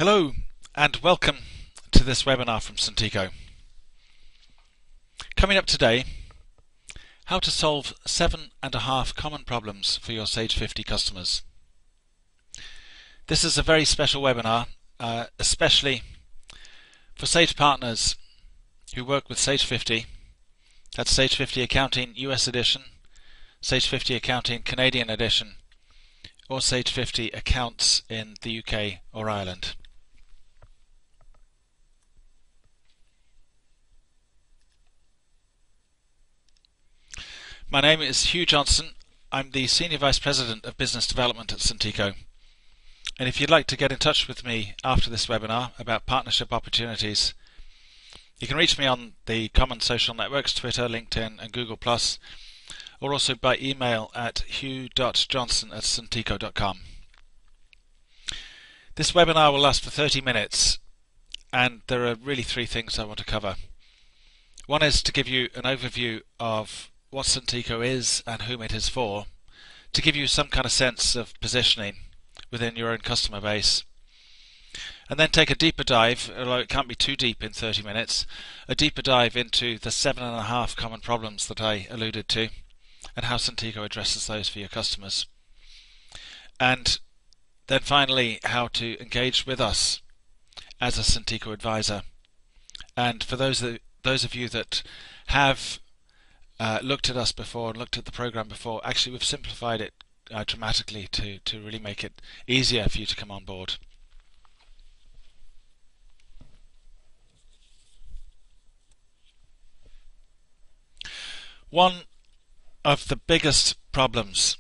Hello and welcome to this webinar from Suntico. Coming up today, how to solve 7.5 common problems for your Sage 50 customers. This is a very special webinar, especially for Sage partners who work with Sage 50. That's Sage 50 Accounting US Edition, Sage 50 Accounting Canadian Edition, or Sage 50 Accounts in the UK or Ireland. My name is Hugh Johnson. I'm the Senior Vice President of Business Development at Suntico. And if you'd like to get in touch with me after this webinar about partnership opportunities, you can reach me on the common social networks, Twitter, LinkedIn and Google+, or also by email at hugh.johnson@suntico.com. This webinar will last for 30 minutes, and there are really three things I want to cover. One is to give you an overview of what Suntico is and whom it is for, to give you some kind of sense of positioning within your own customer base. And then take a deeper dive, although it can't be too deep in 30 minutes, a deeper dive into the 7.5 common problems that I alluded to, and how Suntico addresses those for your customers. And then finally, how to engage with us as a Suntico advisor. And for those of you that have looked at us before and looked at the program before, actually we've simplified it dramatically to really make it easier for you to come on board. One of the biggest problems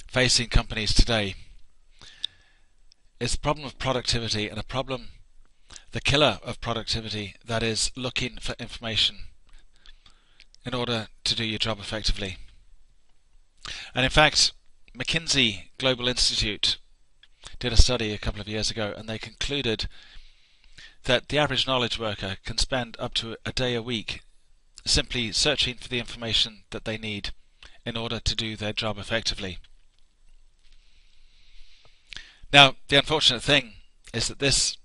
facing companies today is the problem of productivity, and the killer of productivity, that is looking for information in order to do your job effectively. And in fact, McKinsey Global Institute did a study a couple of years ago, and they concluded that the average knowledge worker can spend up to a day a week simply searching for the information that they need in order to do their job effectively. Now, the unfortunate thing is that this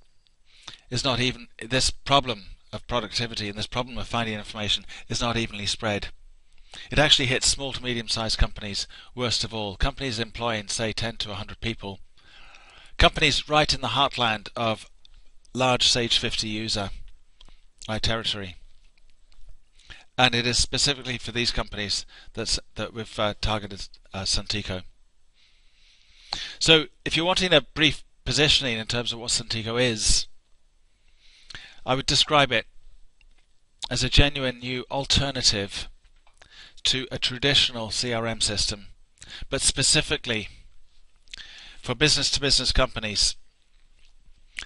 problem of productivity and this problem of finding information is not evenly spread. It actually hits small to medium-sized companies worst of all, companies employing say 10 to 100 people, companies right in the heartland of large Sage 50 user territory. And it is specifically for these companies that we've targeted Suntico. So if you're wanting a brief positioning in terms of what Suntico is, I would describe it as a genuine new alternative to a traditional CRM system, but specifically for business-to-business companies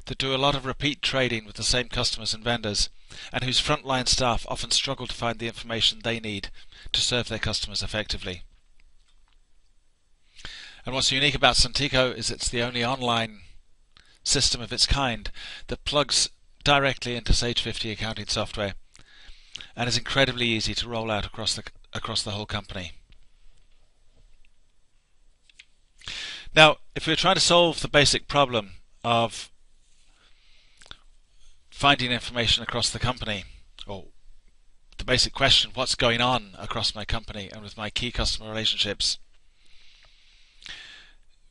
that do a lot of repeat trading with the same customers and vendors, and whose frontline staff often struggle to find the information they need to serve their customers effectively. And what's unique about Suntico is it's the only online system of its kind that plugs directly into Sage 50 accounting software and is incredibly easy to roll out across the whole company. Now, if we're trying to solve the basic problem of finding information across the company, or the basic question, what's going on across my company and with my key customer relationships,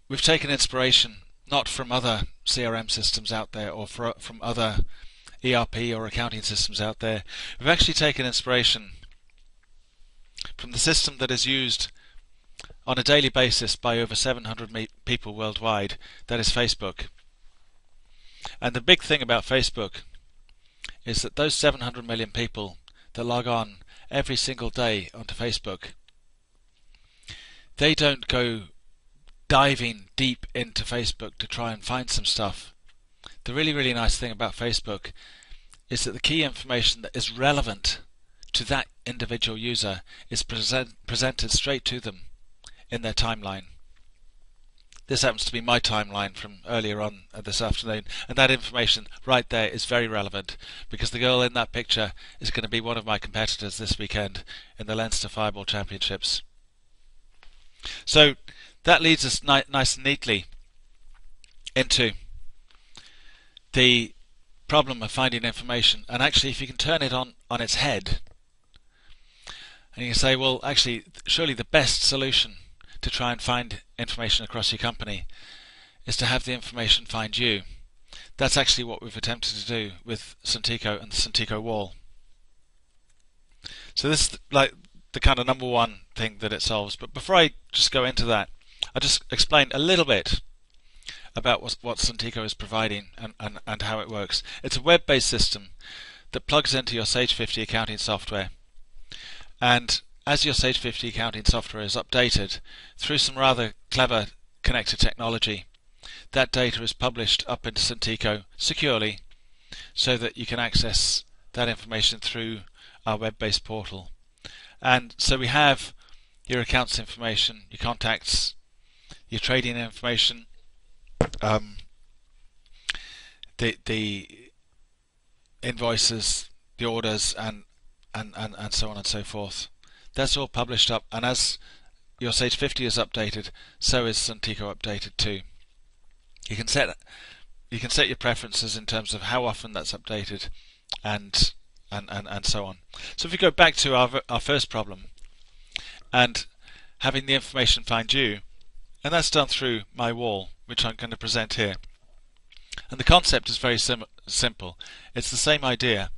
we've taken inspiration not from other CRM systems out there or from other ERP or accounting systems out there. We've actually taken inspiration from the system that is used on a daily basis by over 700 people worldwide, that is Facebook. And the big thing about Facebook is that those 700 million people that log on every single day onto Facebook, they don't go diving deep into Facebook to try and find some stuff. The really, really nice thing about Facebook is that the key information that is relevant to that individual user is presented straight to them in their timeline. This happens to be my timeline from earlier on this afternoon, and that information right there is very relevant because the girl in that picture is going to be one of my competitors this weekend in the Leinster Fireball Championships. So that leads us nice and neatly into the problem of finding information, and actually if you can turn it on its head, and you can say, well, actually, surely the best solution to try and find information across your company is to have the information find you. That's actually what we've attempted to do with Suntico and the Suntico wall. So this is like the kind of number one thing that it solves. But before I just go into that, I'll just explain a little bit about what Suntico is providing and how it works. It's a web-based system that plugs into your Sage 50 accounting software. And as your Sage 50 accounting software is updated through some rather clever connector technology, that data is published up into Suntico securely so that you can access that information through our web-based portal. And so we have your accounts information, your contacts, your trading information, the invoices, the orders, and so on and so forth. That's all published up, and as your Sage 50 is updated, so is Suntico updated too. You can set your preferences in terms of how often that's updated, and so on. So if we go back to our first problem, and having the information find you, and that's done through my wall, which I'm going to present here. And the concept is very simple. It's the same idea,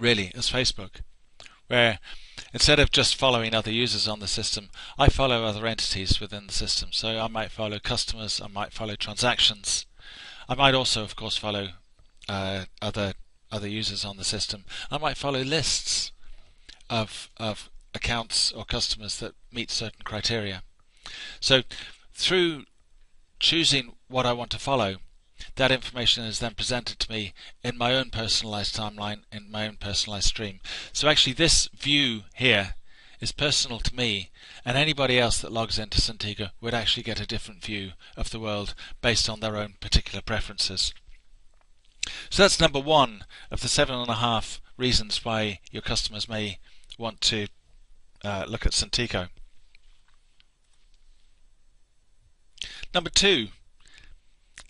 really, as Facebook, where instead of just following other users on the system, I follow other entities within the system. So I might follow customers, I might follow transactions, I might also, of course, follow other users on the system. I might follow lists of accounts or customers that meet certain criteria. So through choosing what I want to follow, that information is then presented to me in my own personalized timeline, in my own personalized stream. So actually this view here is personal to me, and anybody else that logs into Suntico would actually get a different view of the world based on their own particular preferences. So that's number one of the 7.5 reasons why your customers may want to look at Suntico. Number two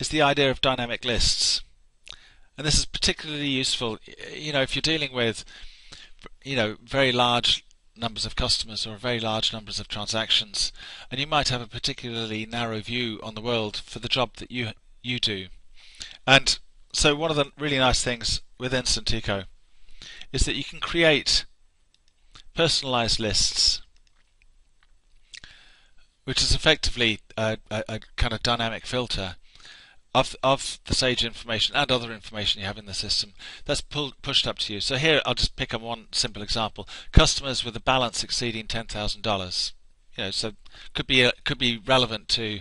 is the idea of dynamic lists, and this is particularly useful, if you're dealing with, very large numbers of customers or very large numbers of transactions, and you might have a particularly narrow view on the world for the job that you do. And so one of the really nice things within Suntico is that you can create personalized lists, which is effectively a kind of dynamic filter of the Sage information and other information you have in the system that's pushed up to you. So here I'll just pick on one simple example: customers with a balance exceeding $10,000. So could be relevant to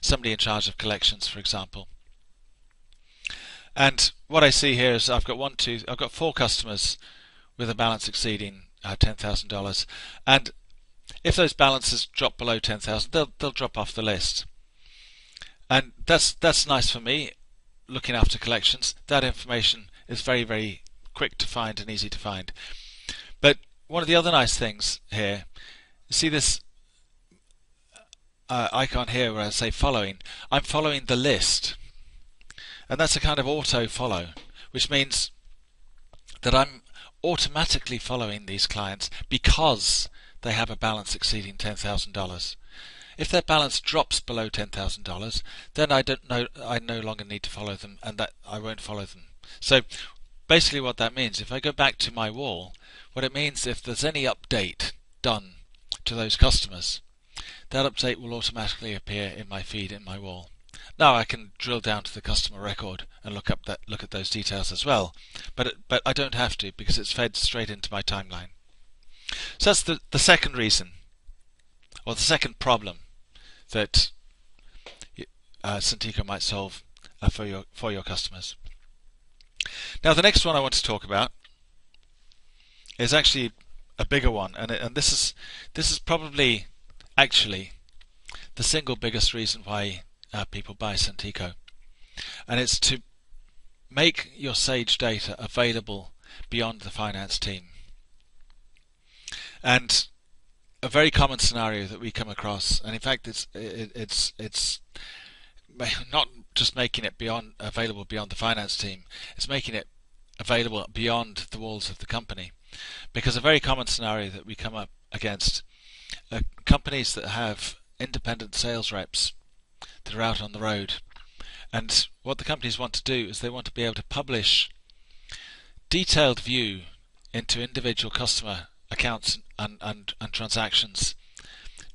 somebody in charge of collections, for example. And what I see here is I've got 4 customers with a balance exceeding $10,000, and if those balances drop below 10,000, they'll drop off the list. And that's nice for me, looking after collections. That information is very, very quick to find and easy to find. But one of the other nice things here, you see this icon here where I say following. I'm following the list, and that's a kind of auto follow, which means that I'm automatically following these clients because they have a balance exceeding $10,000. If their balance drops below $10,000, then I no longer need to follow them, and that I won't follow them. So basically what that means, if I go back to my wall, what it means, if there's any update done to those customers, that update will automatically appear in my feed in my wall. Now I can drill down to the customer record and look at those details as well, but I don't have to, because it's fed straight into my timeline. So that's the second reason, or the second problem that Suntico might solve for your customers. Now the next one I want to talk about is actually a bigger one, and this is probably actually the single biggest reason why people buy Suntico, and it's to make your Sage data available beyond the finance team. And a very common scenario that we come across, and in fact it's not just making it available beyond the finance team. It's making it available beyond the walls of the company. Because a very common scenario that we come up against are companies that have independent sales reps that are out on the road. And what the companies want to do is they want to be able to publish detailed view into individual customer accounts and transactions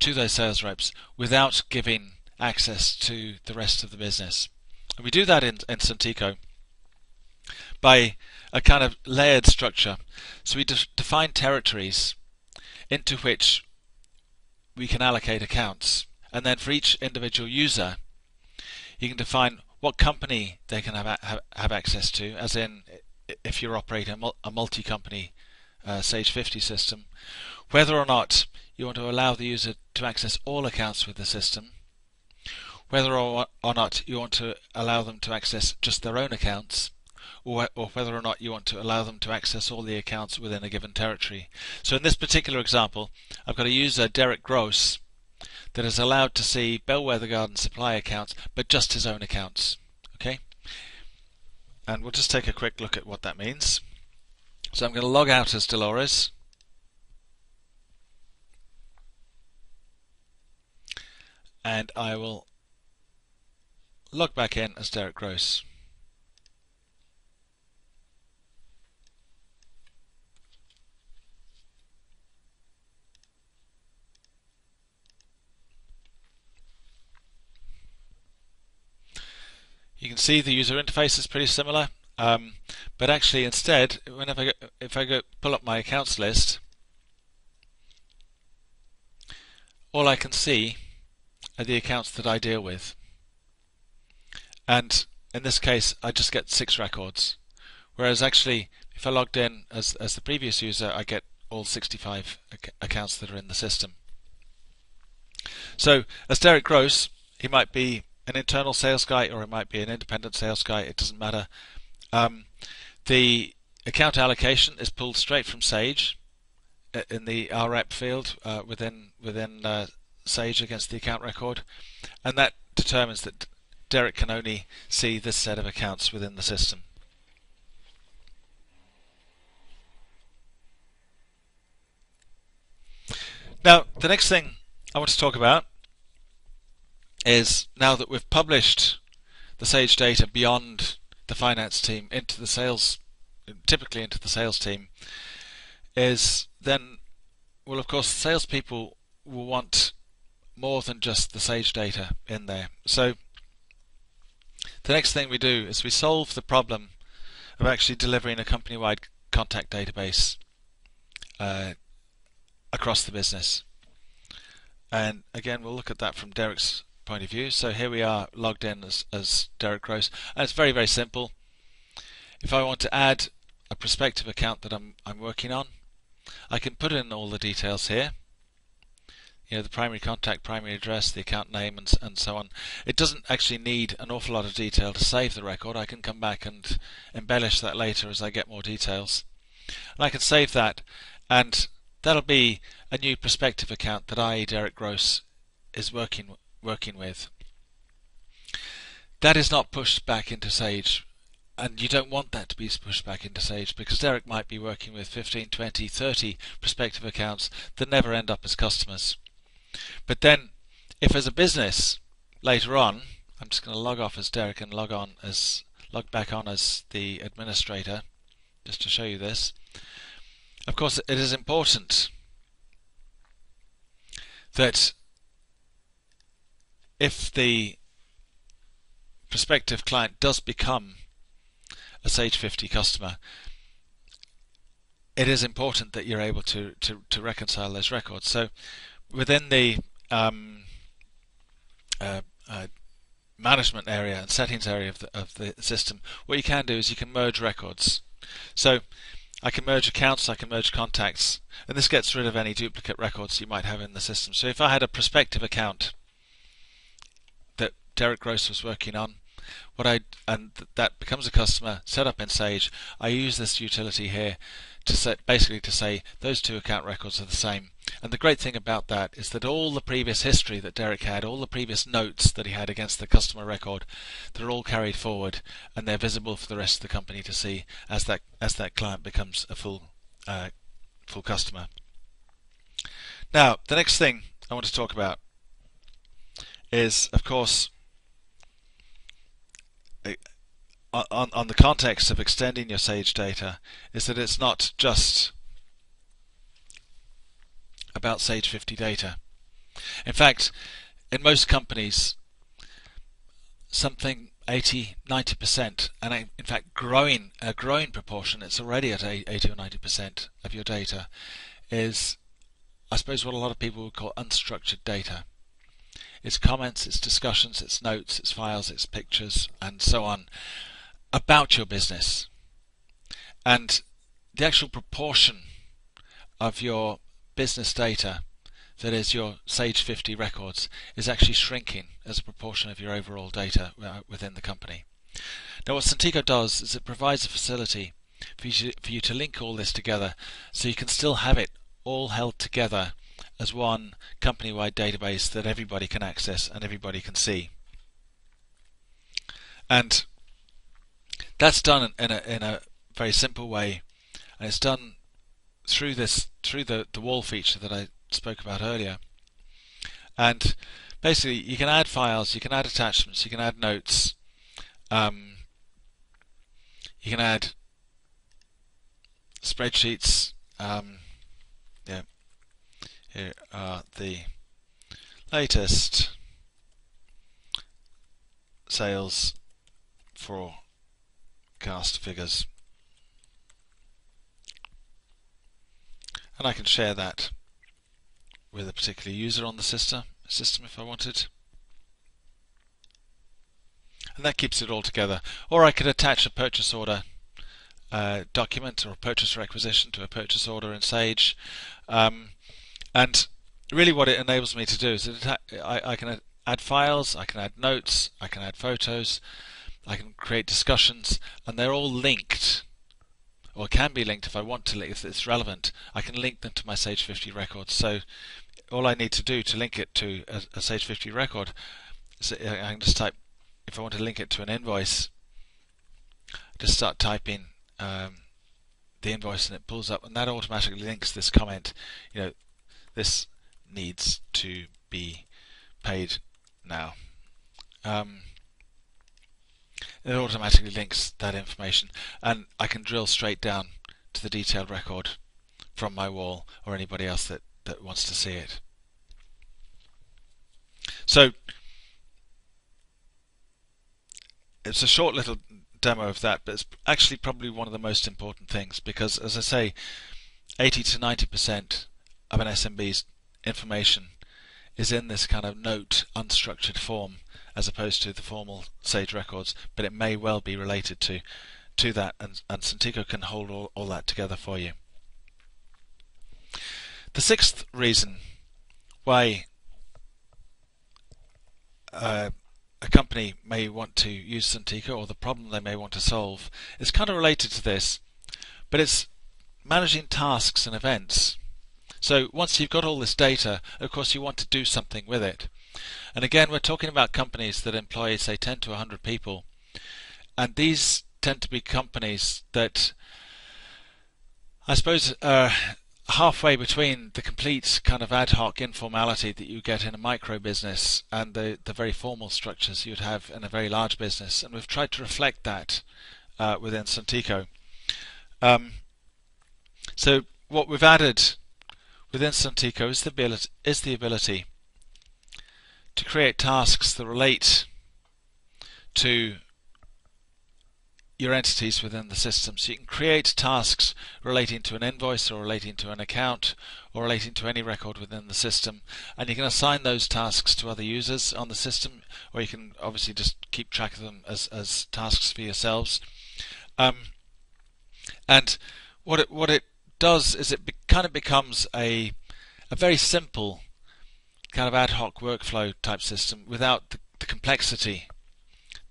to those sales reps without giving access to the rest of the business. And we do that in Suntico by a kind of layered structure. So we define territories into which we can allocate accounts, and then for each individual user you can define what company they can have access to, as in if you're operating a multi-company Sage 50 system, whether or not you want to allow the user to access all accounts with the system, whether or not you want to allow them to access just their own accounts, or whether or not you want to allow them to access all the accounts within a given territory. So in this particular example, I've got a user, Derek Gross, that is allowed to see Bellwether Garden Supply accounts, but just his own accounts. Okay, and we'll just take a quick look at what that means. So I'm going to log out as Dolores. And I will log back in as Derek Gross. You can see the user interface is pretty similar, but actually instead, if I go pull up my accounts list, all I can see are the accounts that I deal with. And in this case, I just get 6 records, whereas actually, if I logged in as the previous user, I get all 65 accounts that are in the system. So, as Derek Gross, he might be an internal sales guy or it might be an independent sales guy, it doesn't matter. The account allocation is pulled straight from Sage in the REP field within Sage against the account record, and that determines that Derek can only see this set of accounts within the system. Now, the next thing I want to talk about is, now that we've published the Sage data beyond the finance team into the sales, typically into the sales team, is then, well, of course, salespeople will want more than just the Sage data in there. So the next thing we do is we solve the problem of actually delivering a company-wide contact database across the business. And again, we'll look at that from Derek's point of view. So here we are logged in as Derek Gross, and it's very, very simple. If I want to add a prospective account that I'm working on, I can put in all the details here. You know, the primary contact, primary address, the account name, and so on. It doesn't actually need an awful lot of detail to save the record. I can come back and embellish that later as I get more details. And I can save that, and that'll be a new prospective account that I, Derek Gross, is working with. That is not pushed back into Sage, and you don't want that to be pushed back into Sage, because Derek might be working with 15, 20, 30 prospective accounts that never end up as customers. But then, if as a business later on, I'm just going to log off as Derek and log back on as the administrator, just to show you this. Of course, it is important that if the prospective client does become a Sage 50 customer, it is important that you're able to reconcile those records. So within the management area and settings area of the system, what you can do is you can merge records. So I can merge accounts, I can merge contacts, and this gets rid of any duplicate records you might have in the system. So if I had a prospective account that Derek Gross was working on, that becomes a customer set up in Sage, I use this utility here to basically say those two account records are the same, And the great thing about that is that all the previous history that Derek had, all the previous notes that he had against the customer record, they're all carried forward and they're visible for the rest of the company to see as that client becomes a full customer. Now, the next thing I want to talk about is, of course, on the context of extending your Sage data, is that it's not just about Sage 50 data. In fact, in most companies, something 80-90%, and in fact a growing proportion, it's already at 80 or 90% of your data, is, I suppose, what a lot of people would call unstructured data. It's comments, it's discussions, it's notes, it's files, it's pictures, and so on about your business. And the actual proportion of your business data, that is your Sage 50 records, is actually shrinking as a proportion of your overall data within the company. Now, what Suntico does is it provides a facility for you to link all this together, so you can still have it all held together as one company-wide database that everybody can access and everybody can see. And that's done in a very simple way, and it's done through the wall feature that I spoke about earlier. And basically, you can add files, you can add attachments, you can add notes, you can add spreadsheets. Here are the latest sales forecast figures, and I can share that with a particular user on the system if I wanted, and that keeps it all together. Or I could attach a purchase order document or a purchase requisition to a purchase order in Sage, and really what it enables me to do is that I can add files, I can add notes, I can add photos, I can create discussions, and they're all linked, or can be linked if I want to, if it's relevant. I can link them to my Sage 50 records. So all I need to do to link it to a Sage 50 record is I can just type, if I want to link it to an invoice, just start typing the invoice and it pulls up, and that automatically links this comment, this needs to be paid now. It automatically links that information, and I can drill straight down to the detailed record from my wall or anybody else that wants to see it. So it's a short little demo of that, but it's actually probably one of the most important things, because, as I say, 80 to 90% of an SMB's information is in this kind of note unstructured form, as opposed to the formal Sage records, but it may well be related to that, and Suntico can hold all that together for you. The sixth reason why a company may want to use Suntico, or the problem they may want to solve, is kind of related to this, but it's managing tasks and events. So once you've got all this data, of course you want to do something with it. And again, we're talking about companies that employ, say, 10 to 100 people, and these tend to be companies that, I suppose, are halfway between the complete kind of ad hoc informality that you get in a micro business and the very formal structures you'd have in a very large business. And we've tried to reflect that within Suntico. So what we've added within Suntico is the ability to create tasks that relate to your entities within the system. So you can create tasks relating to an invoice, or relating to an account, or relating to any record within the system, and you can assign those tasks to other users on the system, or you can obviously just keep track of them as tasks for yourselves. And what it does is it kind of becomes a very simple kind of ad hoc workflow type system without the complexity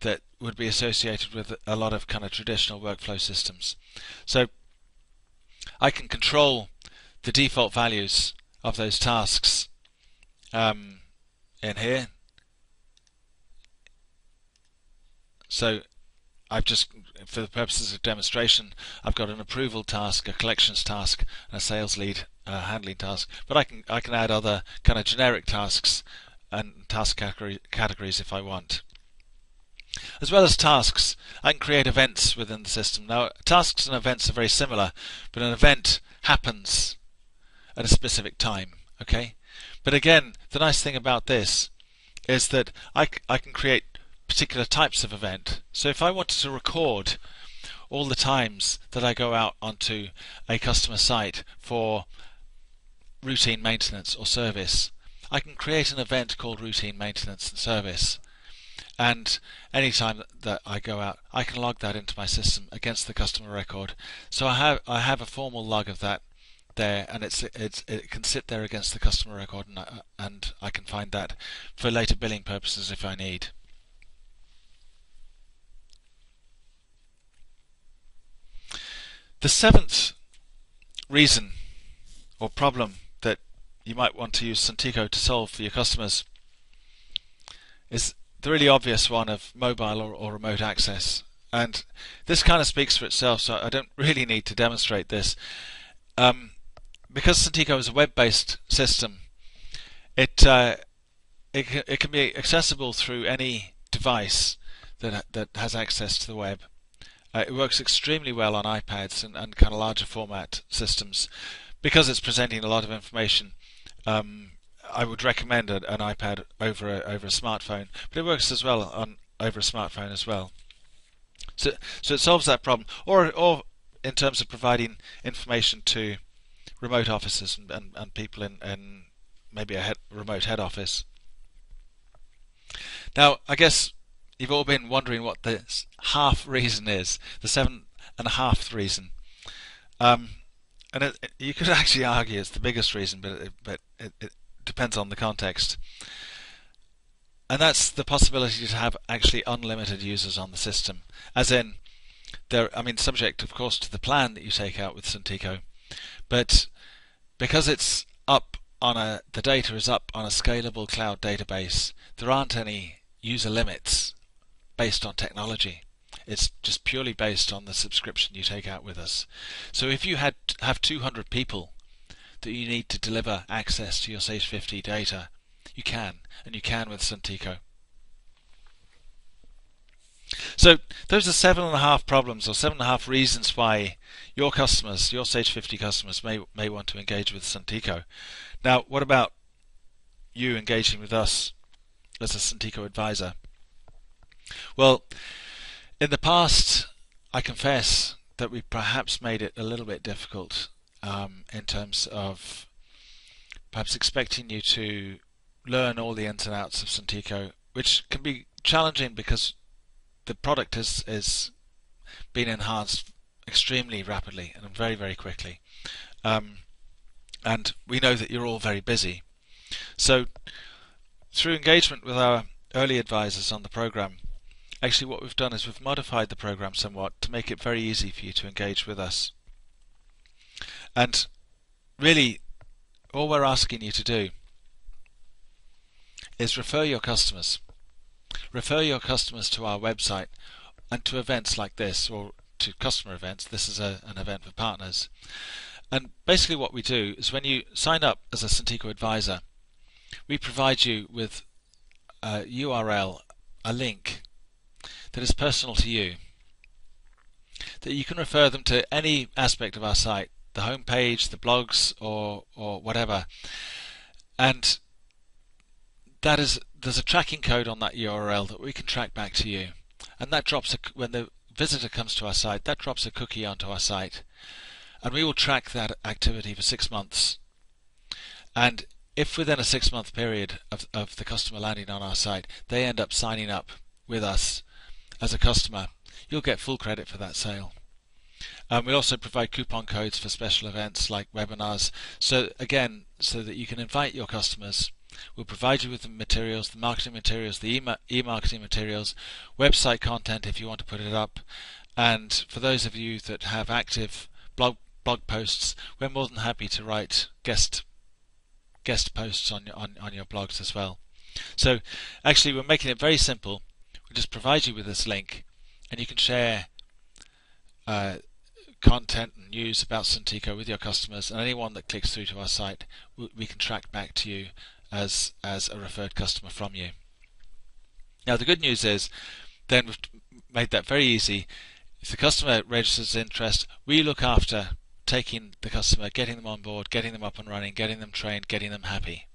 that would be associated with a lot of kind of traditional workflow systems. So I can control the default values of those tasks in here. So I've just, for the purposes of demonstration, I've got an approval task, a collections task, and a sales lead handling task. But I can add other kind of generic tasks and task categories if I want. As well as tasks, I can create events within the system. Now, tasks and events are very similar, but an event happens at a specific time. Okay, but again, the nice thing about this is that I can create particular types of event. So if I wanted to record all the times that I go out onto a customer site for routine maintenance or service, I can create an event called routine maintenance and service, and anytime that I go out I can log that into my system against the customer record. So I have a formal log of that there, and it can sit there against the customer record, and I can find that for later billing purposes if I need. The seventh reason or problem that you might want to use Suntico to solve for your customers is the really obvious one of mobile or remote access. And this kind of speaks for itself, so I don't really need to demonstrate this. Because Suntico is a web-based system, it can be accessible through any device that has access to the web. It works extremely well on iPads and kind of larger format systems. Because it's presenting a lot of information, I would recommend an iPad over a smartphone, but it works as well over a smartphone as well. So it solves that problem, or in terms of providing information to remote offices and people in maybe a remote head office. Now, I guess you've all been wondering what the half reason is, the 7.5th reason. And you could actually argue it's the biggest reason, but it depends on the context. And that's the possibility to have actually unlimited users on the system. As in, subject of course to the plan that you take out with Suntico, but because it's up on the data is up on a scalable cloud database, there aren't any user limits based on technology. It's just purely based on the subscription you take out with us. So if you have 200 people that you need to deliver access to your Sage 50 data, you can, and you can with Suntico. So those are 7.5 problems, or 7.5 reasons why your customers, your Sage 50 customers, may want to engage with Suntico. Now, what about you engaging with us as a Suntico advisor? Well, in the past, I confess that we perhaps made it a little bit difficult in terms of perhaps expecting you to learn all the ins and outs of Suntico, which can be challenging because the product is being enhanced extremely rapidly and very, very quickly. And we know that you're all very busy. So through engagement with our early advisors on the program, actually what we've done is we've modified the program somewhat to make it very easy for you to engage with us. And really, all we're asking you to do is refer your customers. Refer your customers to our website and to events like this, or to customer events. This is an event for partners. And basically what we do is when you sign up as a Suntico advisor, we provide you with a URL, a link that is personal to you, that you can refer them to any aspect of our site, the home page, the blogs, or whatever. And there's a tracking code on that URL that we can track back to you, and that drops when the visitor comes to our site, that drops a cookie onto our site, and we will track that activity for 6 months. And if within a 6-month period of the customer landing on our site, they end up signing up with us as a customer, you'll get full credit for that sale. We'll also provide coupon codes for special events like webinars, so that you can invite your customers. We'll provide you with the materials, the marketing materials, the e-marketing materials, website content if you want to put it up, and for those of you that have active blog posts, we're more than happy to write guest guest posts on your blogs as well. So actually we're making it very simple. We just provide you with this link, and you can share content and news about Suntico with your customers, and anyone that clicks through to our site, we can track back to you as a referred customer from you. Now the good news is, then we've made that very easy. If the customer registers interest, we look after taking the customer, getting them on board, getting them up and running, getting them trained, getting them happy.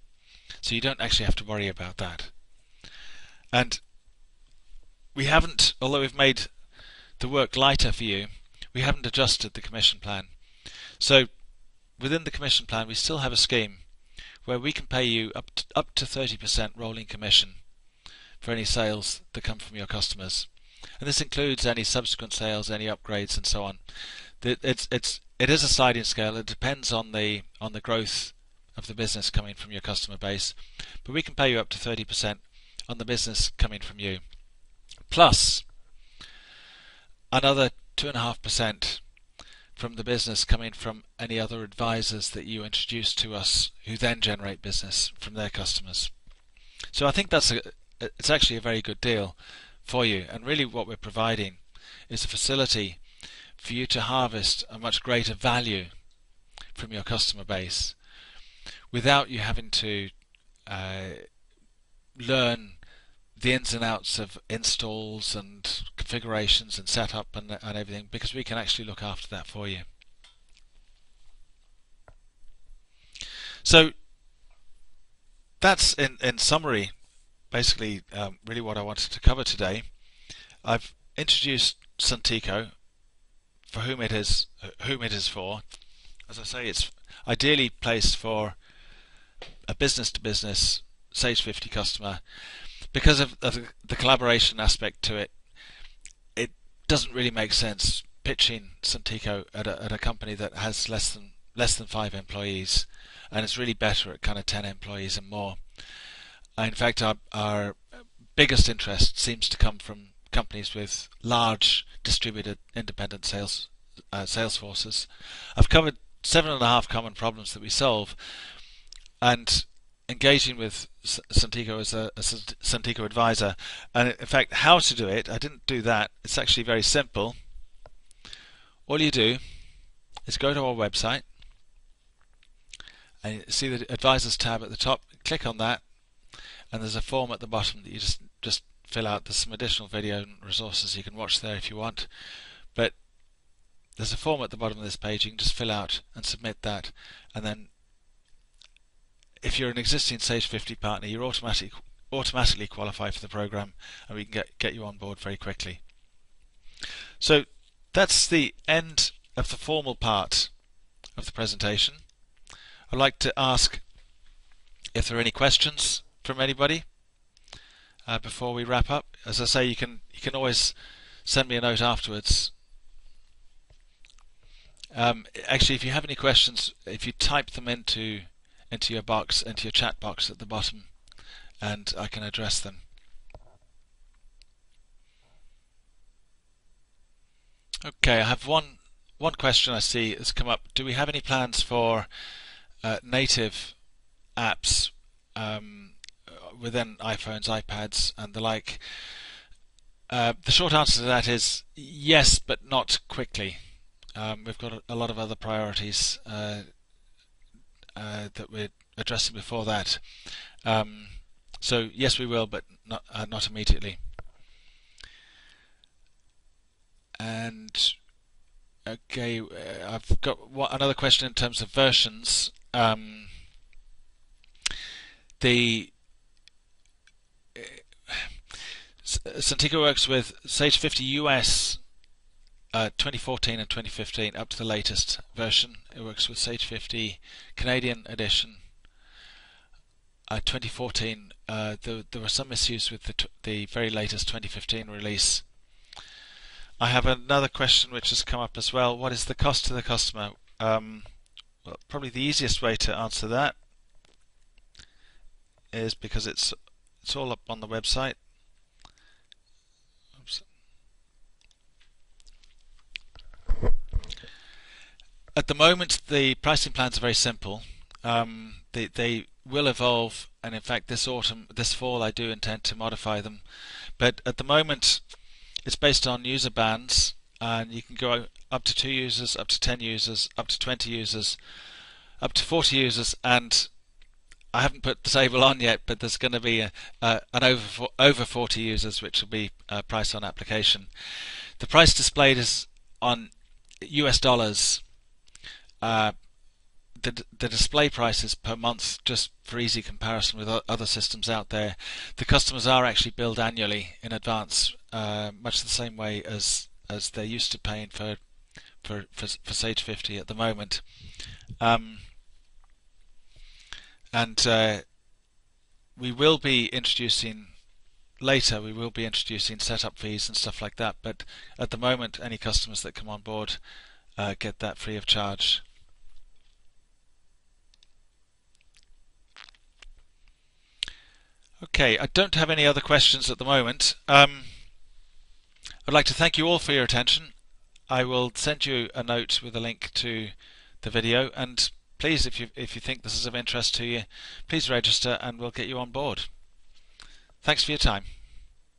So you don't actually have to worry about that. And we haven't, although we've made the work lighter for you, we haven't adjusted the commission plan. So within the commission plan we still have a scheme where we can pay you up to 30% rolling commission for any sales that come from your customers. And this includes any subsequent sales, any upgrades and so on. It is a sliding scale. It depends on the growth of the business coming from your customer base, but we can pay you up to 30% on the business coming from you, plus another 2.5% from the business coming from any other advisors that you introduce to us, who then generate business from their customers. So I think it's actually a very good deal for you, and really what we're providing is a facility for you to harvest a much greater value from your customer base without you having to learn the ins and outs of installs and configurations and setup and everything, because we can actually look after that for you. So that's in summary basically really what I wanted to cover today. I've introduced Suntico, for whom it is for. As I say, it's ideally placed for a business-to-business Sage 50 customer. Because of the collaboration aspect to it, it doesn't really make sense pitching Suntico at a company that has less than 5 employees, and it's really better at kind of 10 employees and more. In fact, our biggest interest seems to come from companies with large distributed independent sales forces. I've covered 7.5 common problems that we solve, and engaging with Suntico as a Suntico advisor, and in fact how to do it, I didn't do that. It's actually very simple. All you do is go to our website and you see the advisors tab at the top, click on that, and there's a form at the bottom that you just fill out. There's some additional video and resources you can watch there if you want, but there's a form at the bottom of this page. You can just fill out and submit that, and then if you're an existing Sage 50 partner, you're automatically qualified for the program, and we can get you on board very quickly. So that's the end of the formal part of the presentation. I'd like to ask if there are any questions from anybody before we wrap up. As I say, you can always send me a note afterwards. Actually, if you have any questions, if you type them into your box, into your chat box at the bottom, and I can address them. Okay, I have one question I see has come up. Do we have any plans for native apps within iPhones, iPads and the like? The short answer to that is yes, but not quickly. We've got a lot of other priorities that we're addressing before that. So yes, we will, but not immediately. And okay, I've got another question in terms of versions. Suntico works with Sage 50 US 2014 and 2015 up to the latest version. It works with Sage 50 Canadian edition 2014. There were some issues with the very latest 2015 release. I have another question which has come up as well. What is the cost to the customer? Well, probably the easiest way to answer that is, because it's all up on the website. Oops. At the moment, the pricing plans are very simple. They will evolve, and in fact this fall I do intend to modify them. But at the moment it's based on user bands, and you can go up to 2 users, up to 10 users, up to 20 users, up to 40 users, and I haven't put the table on yet, but there's going to be an over 40 users, which will be price on application. The price displayed is on US dollars. The display prices per month, just for easy comparison with other systems out there. The customers are actually billed annually in advance, much the same way as they're used to paying for Sage 50 at the moment. And we will be introducing setup fees and stuff like that, but at the moment any customers that come on board get that free of charge. Okay, I don't have any other questions at the moment. I'd like to thank you all for your attention. I will send you a note with a link to the video, and please, if you think this is of interest to you, please register and we'll get you on board. Thanks for your time.